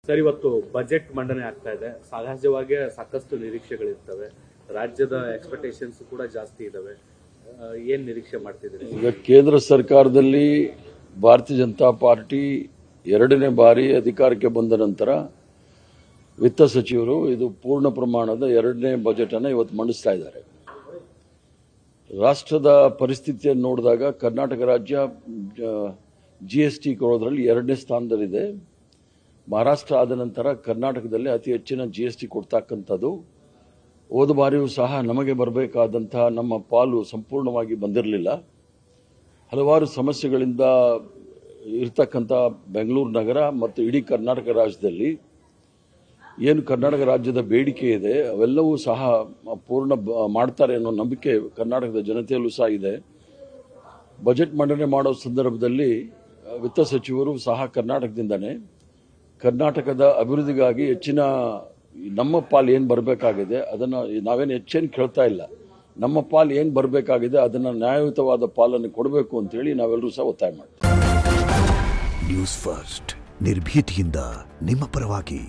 Sir, ಇವತ್ತು budget ಮಂಡನೆ ಆಗ್ತಾ ಇದೆ. ಸಹಜವಾಗಿ ಸಾಕಷ್ಟು ನಿರೀಕ್ಷೆಗಳಿರ್ತವೆ. ರಾಜ್ಯದ ಎಕ್ಸ್ಪೆಕ್ಟೇಷನ್ಸ್ ಕೂಡ ಜಾಸ್ತಿ ಇದಾವೆ. ಏನ್ ನಿರೀಕ್ಷೆ ಮಾಡ್ತಿದ್ದೀರಿ? ಈಗ ಕೇಂದ್ರ ಸರ್ಕಾರದಲ್ಲಿ ಭಾರತೀಯ ಜನತಾ ಪಾರ್ಟಿ ಎರಡನೇ ಬಾರಿ ಅಧಿಕಾರಕ್ಕೆ ಬಂದ ನಂತರ ವಿತ್ತ ಸಚಿವರು ಇದು ಪೂರ್ಣ ಪ್ರಮಾಣದ ಎರಡನೇ ಬಜೆಟ್ ಅನ್ನು ಇವತ್ತು ಮಂಡಿಸ್ತಾ ಇದ್ದಾರೆ. ರಾಷ್ಟ್ರದ ಪರಿಸ್ಥಿತಿಯನ್ನು ನೋಡಿದಾಗ ಕರ್ನಾಟಕ ರಾಜ್ಯ GST ಕೊಡೋದ್ರಲ್ಲಿ ಎರಡನೇ ಸ್ಥಾನದಲ್ಲಿದೆ. ಮಹಾರಾಷ್ಟ್ರ ಆದ ನಂತರ ಕರ್ನಾಟಕದಲ್ಲಿ ಅತಿ ಹೆಚ್ಚಿನ GST ಕೊಡ್ತಕ್ಕಂಥದ್ದು. ಹೋದ ಬಾರಿಯೂ ಸಹ ನಮಗೆ ಬರಬೇಕಾದಂತಹ ನಮ್ಮ ಪಾಲು ಸಂಪೂರ್ಣವಾಗಿ ಬಂದಿರಲಿಲ್ಲ. ಹಲವಾರು ಸಮಸ್ಯೆಗಳಿಂದ ಇರತಕ್ಕಂಥ ಬೆಂಗಳೂರು ನಗರ ಮತ್ತು ಇಡೀ ಕರ್ನಾಟಕ ರಾಜ್ಯದಲ್ಲಿ ಏನು ಕರ್ನಾಟಕ ರಾಜ್ಯದ ಬೇಡಿಕೆ ಇದೆ ಅವೆಲ್ಲವೂ ಸಹ ಪೂರ್ಣ ಮಾಡ್ತಾರೆ ಅನ್ನೋ ನಂಬಿಕೆ ಕರ್ನಾಟಕದ ಜನತೆಯಲ್ಲೂ ಸಹ ಇದೆ. ಬಜೆಟ್ ಮಂಡನೆ ಮಾಡೋ ಸಂದರ್ಭದಲ್ಲಿ ವಿತ್ತ ಸಚಿವರು ಸಹ ಕರ್ನಾಟಕದಿಂದನೇ ಕರ್ನಾಟಕದ ಅಭಿವೃದ್ಧಿಗಾಗಿ ಹೆಚ್ಚಿನ ನಮ್ಮ ಪಾಲು ಏನು ಬರಬೇಕಾಗಿದೆ ಅದನ್ನು ನಾವೇನು ಹೆಚ್ಚೇನು ಕೇಳ್ತಾ ಇಲ್ಲ. ನಮ್ಮ ಪಾಲು ಏನು ಬರಬೇಕಾಗಿದೆ ಅದನ್ನು ನ್ಯಾಯಯುತವಾದ ಪಾಲನ್ನು ಕೊಡಬೇಕು ಅಂತೇಳಿ ನಾವೆಲ್ಲರೂ ಸಹ ಒತ್ತಾಯ ಮಾಡ್ತೀವಿ. ನ್ಯೂಸ್ ಫಸ್ಟ್ ನಿರ್ಭೀತಿಯಿಂದ ನಿಮ್ಮ ಪರವಾಗಿ.